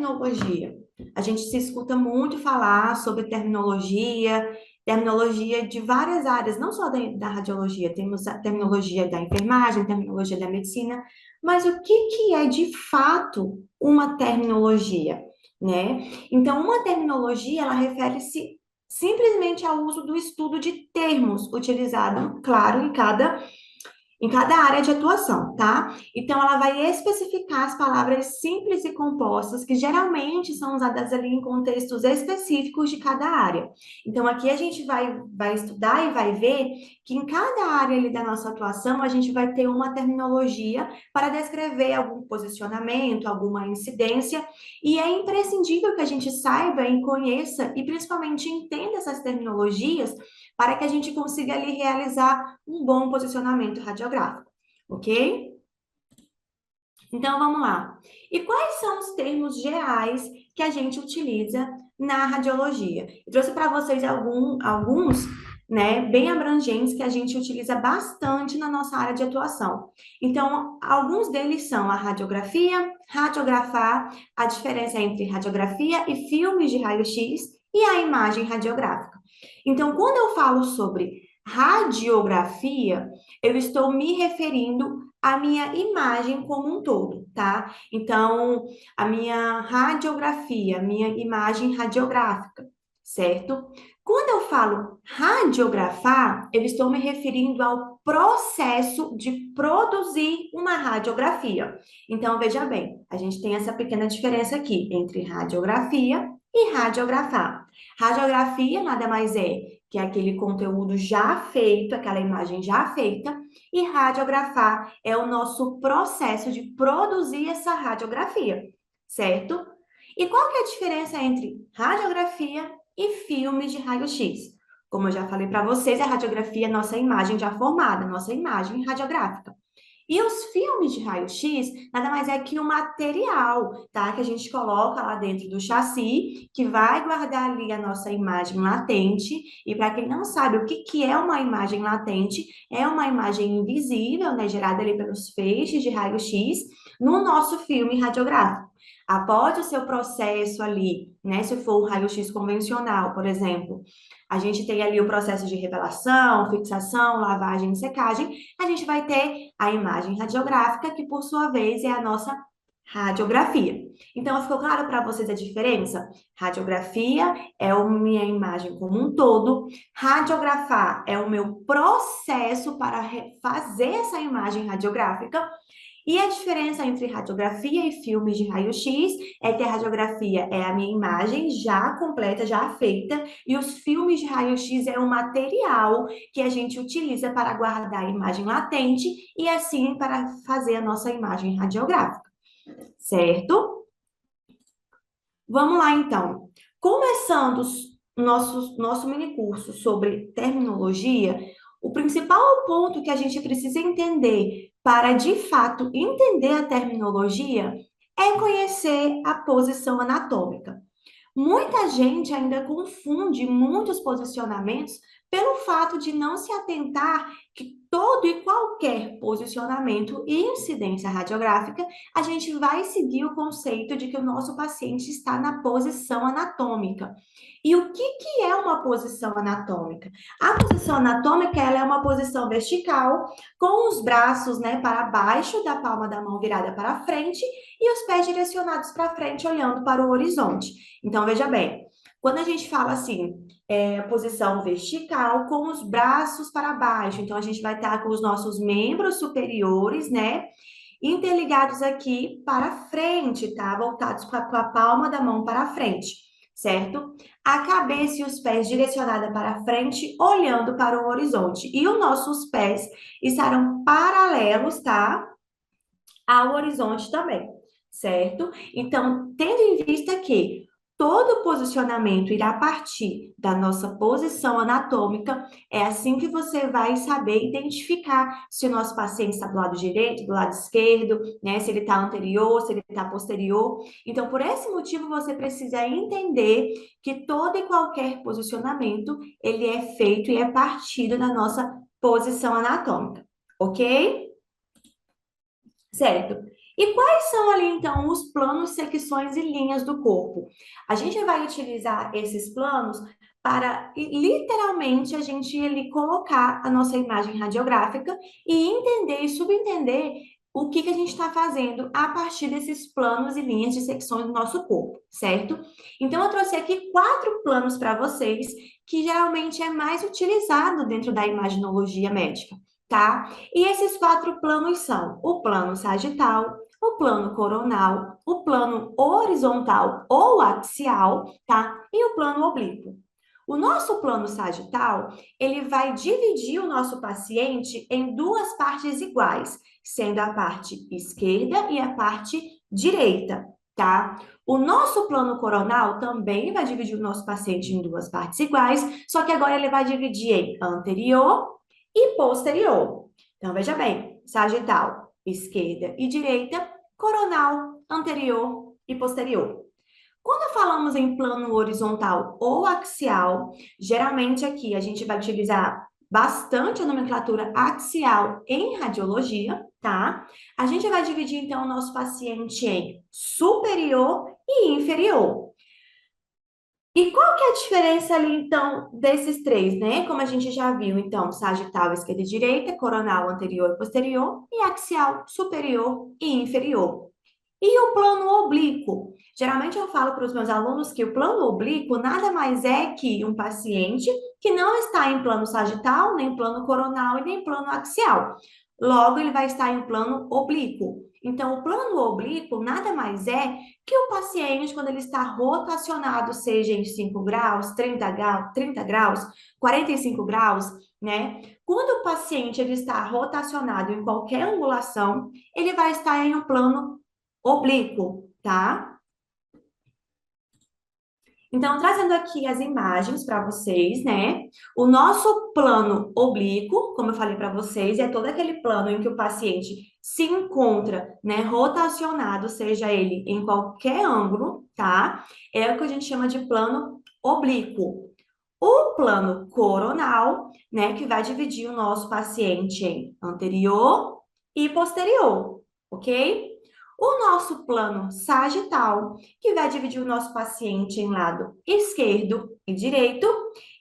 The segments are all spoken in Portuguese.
terminologia? A gente se escuta muito falar sobre terminologia, terminologia de várias áreas, não só da radiologia, temos a terminologia da enfermagem, terminologia da medicina, mas o que que é de fato uma terminologia, né? Então, uma terminologia, ela refere-se simplesmente ao uso do estudo de termos utilizado, claro, em cada área de atuação, tá? Então, ela vai especificar as palavras simples e compostas que geralmente são usadas ali em contextos específicos de cada área. Então, aqui a gente vai estudar e vai ver que em cada área ali da nossa atuação, a gente vai ter uma terminologia para descrever algum posicionamento, alguma incidência, e é imprescindível que a gente saiba e conheça e principalmente entenda essas terminologias para que a gente consiga ali realizar um bom posicionamento radiográfico, ok? Então vamos lá. E quais são os termos gerais que a gente utiliza na radiologia? Eu trouxe para vocês alguns, né, bem abrangentes que a gente utiliza bastante na nossa área de atuação. Então, alguns deles são a radiografia, radiografar, a diferença entre radiografia e filmes de raio-x e a imagem radiográfica. Então, quando eu falo sobre radiografia, eu estou me referindo à minha imagem como um todo, tá? Então, a minha radiografia, a minha imagem radiográfica, certo? Quando eu falo radiografar, eu estou me referindo ao processo de produzir uma radiografia. Então, veja bem, a gente tem essa pequena diferença aqui entre radiografia e radiografar. Radiografia nada mais é que é aquele conteúdo já feito, aquela imagem já feita, e radiografar é o nosso processo de produzir essa radiografia, certo? E qual que é a diferença entre radiografia e filmes de raio-x? Como eu já falei para vocês, a radiografia é nossa imagem já formada, nossa imagem radiográfica. E os filmes de raio-x nada mais é que um material, tá? Que a gente coloca lá dentro do chassi, que vai guardar ali a nossa imagem latente. E para quem não sabe o que que é uma imagem latente, é uma imagem invisível, né? Gerada ali pelos feixes de raio-x no nosso filme radiográfico. Após o seu processo ali, né? Se for um raio-x convencional, por exemplo, a gente tem ali o processo de revelação, fixação, lavagem e secagem. A gente vai ter a imagem radiográfica, que por sua vez é a nossa radiografia. Então, ficou claro para vocês a diferença? Radiografia é a minha imagem como um todo, radiografar é o meu processo para fazer essa imagem radiográfica. E a diferença entre radiografia e filmes de raio-x é que a radiografia é a minha imagem já completa, já feita, e os filmes de raio-x é o material que a gente utiliza para guardar a imagem latente e assim para fazer a nossa imagem radiográfica, certo? Vamos lá então. Começando o nosso mini curso sobre terminologia, o principal ponto que a gente precisa entender para de fato entender a terminologia é conhecer a posição anatômica. Muita gente ainda confunde muitos posicionamentos pelo fato de não se atentar que todo e qualquer posicionamento e incidência radiográfica, a gente vai seguir o conceito de que o nosso paciente está na posição anatômica. E o que que é uma posição anatômica? A posição anatômica, ela é uma posição vertical, com os braços, né, para baixo da palma da mão virada para frente e os pés direcionados para frente, olhando para o horizonte. Então, veja bem, quando a gente fala assim, posição vertical com os braços para baixo, então a gente vai estar com os nossos membros superiores, né? Interligados aqui para frente, tá? Voltados com a palma da mão para frente, certo? A cabeça e os pés direcionados para frente, olhando para o horizonte. E os nossos pés estarão paralelos, tá? Ao horizonte também, certo? Então, tendo em vista que todo posicionamento irá partir da nossa posição anatômica, é assim que você vai saber identificar se o nosso paciente está do lado direito, do lado esquerdo, né? Se ele está anterior, se ele está posterior. Então, por esse motivo, você precisa entender que todo e qualquer posicionamento, ele é feito e é partido da nossa posição anatômica, ok? Certo. E quais são ali, então, os planos, secções e linhas do corpo? A gente vai utilizar esses planos para, literalmente, a gente ali colocar a nossa imagem radiográfica e entender e subentender o que a gente está fazendo a partir desses planos e linhas de secções do nosso corpo, certo? Então, eu trouxe aqui 4 planos para vocês, que geralmente é mais utilizado dentro da imaginologia médica, tá? E esses 4 planos são o plano sagital, o plano coronal, o plano horizontal ou axial, tá? E o plano oblíquo. O nosso plano sagital, ele vai dividir o nosso paciente em 2 partes iguais, sendo a parte esquerda e a parte direita, tá? O nosso plano coronal também vai dividir o nosso paciente em 2 partes iguais, só que agora ele vai dividir em anterior e posterior. Então, veja bem, sagital, esquerda e direita, coronal, anterior e posterior. Quando falamos em plano horizontal ou axial, geralmente aqui a gente vai utilizar bastante a nomenclatura axial em radiologia, tá? A gente vai dividir então o nosso paciente em superior e inferior. E qual que é a diferença ali, então, desses três, né? Como a gente já viu, então, sagital, esquerda e direita, coronal, anterior e posterior, e axial, superior e inferior. E o plano oblíquo? Geralmente eu falo para os meus alunos que o plano oblíquo nada mais é que um paciente que não está em plano sagital, nem plano coronal e nem plano axial. Logo, ele vai estar em plano oblíquo. Então, o plano oblíquo nada mais é que o paciente, quando ele está rotacionado, seja em 5 graus, 30 graus, 45 graus, né? Quando o paciente ele está rotacionado em qualquer angulação, ele vai estar em um plano oblíquo, tá? Então, trazendo aqui as imagens para vocês, né? O nosso plano oblíquo, como eu falei para vocês, é todo aquele plano em que o paciente se encontra, né, rotacionado, seja ele em qualquer ângulo, tá? É o que a gente chama de plano oblíquo. O plano coronal, né, que vai dividir o nosso paciente em anterior e posterior, ok? O nosso plano sagital, que vai dividir o nosso paciente em lado esquerdo e direito,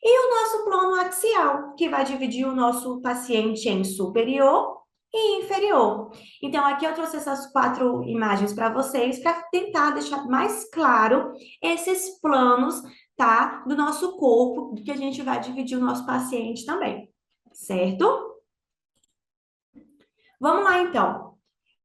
e o nosso plano axial, que vai dividir o nosso paciente em superior e inferior. Então, aqui eu trouxe essas 4 imagens para vocês, para tentar deixar mais claro esses planos, tá, do nosso corpo, que a gente vai dividir o nosso paciente também, certo? Vamos lá, então.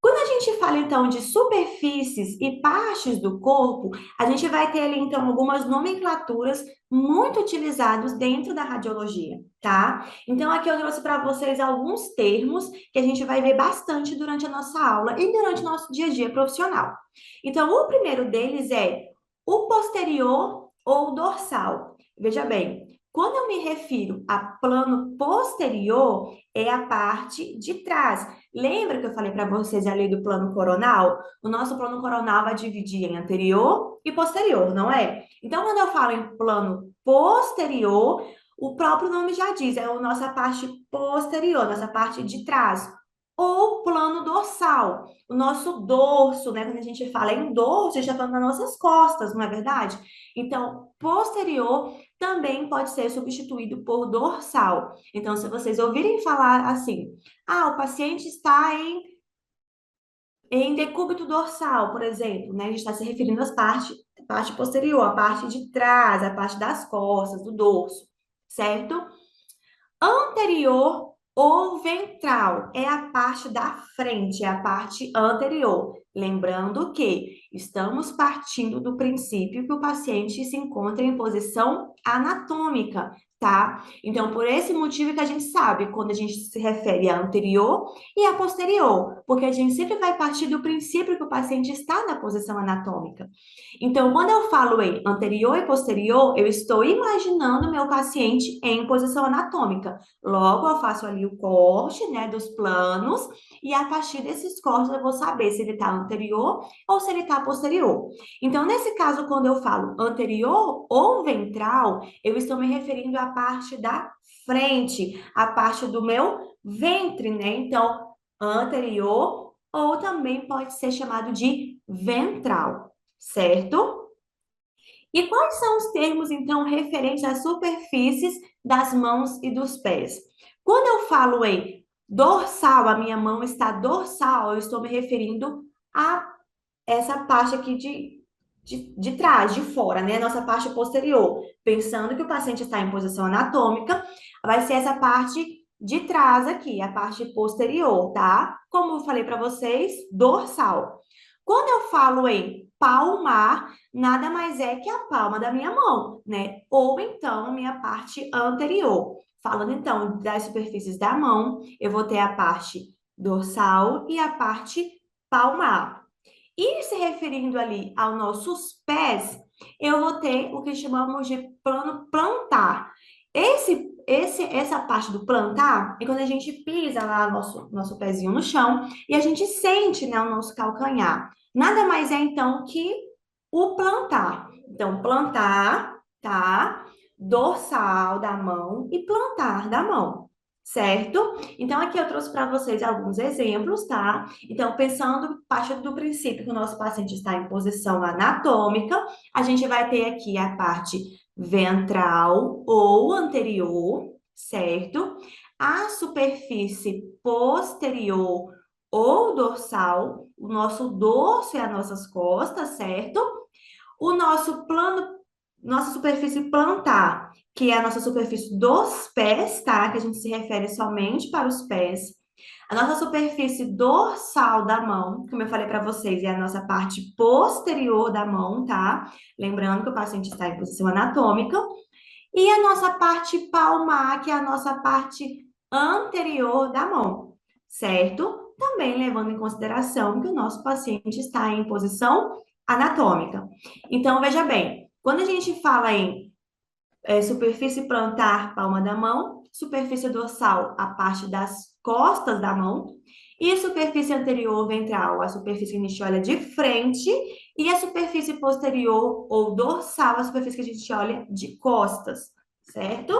Quando a gente fala então de superfícies e partes do corpo, a gente vai ter ali então algumas nomenclaturas muito utilizadas dentro da radiologia, tá? Então aqui eu trouxe para vocês alguns termos que a gente vai ver bastante durante a nossa aula e durante o nosso dia a dia profissional. Então o primeiro deles é o posterior ou dorsal. Veja bem, quando eu me refiro a plano posterior, é a parte de trás. Lembra que eu falei para vocês ali do plano coronal? O nosso plano coronal vai dividir em anterior e posterior, não é? Então, quando eu falo em plano posterior, o próprio nome já diz, é a nossa parte posterior, nossa parte de trás. Ou plano dorsal, o nosso dorso, né? Quando a gente fala em dorso, a gente está falando das nossas costas, não é verdade? Então, posterior também pode ser substituído por dorsal. Então, se vocês ouvirem falar assim, o paciente está em decúbito dorsal, por exemplo, né? A gente está se referindo às partes, parte posterior, a parte de trás, a parte das costas, do dorso, certo? Anterior ou ventral é a parte da frente, é a parte anterior. Lembrando que estamos partindo do princípio que o paciente se encontra em posição anatômica, tá? Então, por esse motivo que a gente sabe quando a gente se refere a anterior e a posterior, porque a gente sempre vai partir do princípio que o paciente está na posição anatômica. Então, quando eu falo em anterior e posterior, eu estou imaginando meu paciente em posição anatômica. Logo, eu faço ali o corte, né, dos planos, e a partir desses cortes eu vou saber se ele está anterior ou se ele está posterior. Então, nesse caso, quando eu falo anterior ou ventral, eu estou me referindo à parte da frente, à parte do meu ventre, né? Então, anterior ou também pode ser chamado de ventral, certo? E quais são os termos, então, referentes às superfícies das mãos e dos pés? Quando eu falo em dorsal, a minha mão está dorsal, eu estou me referindo a essa parte aqui de trás, de fora, né? Nossa parte posterior. Pensando que o paciente está em posição anatômica, vai ser essa parte de trás aqui, a parte posterior, tá? Como eu falei para vocês, dorsal. Quando eu falo em palmar, nada mais é que a palma da minha mão, né? Ou então minha parte anterior. Falando então das superfícies da mão, eu vou ter a parte dorsal e a parte palmar. E se referindo ali aos nossos pés, eu vou ter o que chamamos de plano plantar. Essa parte do plantar é quando a gente pisa lá nosso pezinho no chão e a gente sente, né, o nosso calcanhar. Nada mais é então que o plantar. Então, plantar, tá? Dorsal da mão e plantar da mão, certo? Então, aqui eu trouxe para vocês alguns exemplos, tá? Então, pensando, partindo do princípio que o nosso paciente está em posição anatômica, a gente vai ter aqui a parte ventral ou anterior, certo? A superfície posterior ou dorsal, o nosso dorso e as nossas costas, certo? O nosso plano, nossa superfície plantar, que é a nossa superfície dos pés, tá? Que a gente se refere somente para os pés. A nossa superfície dorsal da mão, como eu falei para vocês, é a nossa parte posterior da mão, tá? Lembrando que o paciente está em posição anatômica. E a nossa parte palmar, que é a nossa parte anterior da mão, certo? Também levando em consideração que o nosso paciente está em posição anatômica. Então, veja bem, quando a gente fala em superfície plantar, palma da mão, superfície dorsal, a parte das costas da mão, e superfície anterior ventral, a superfície que a gente olha de frente, e a superfície posterior ou dorsal, a superfície que a gente olha de costas, certo?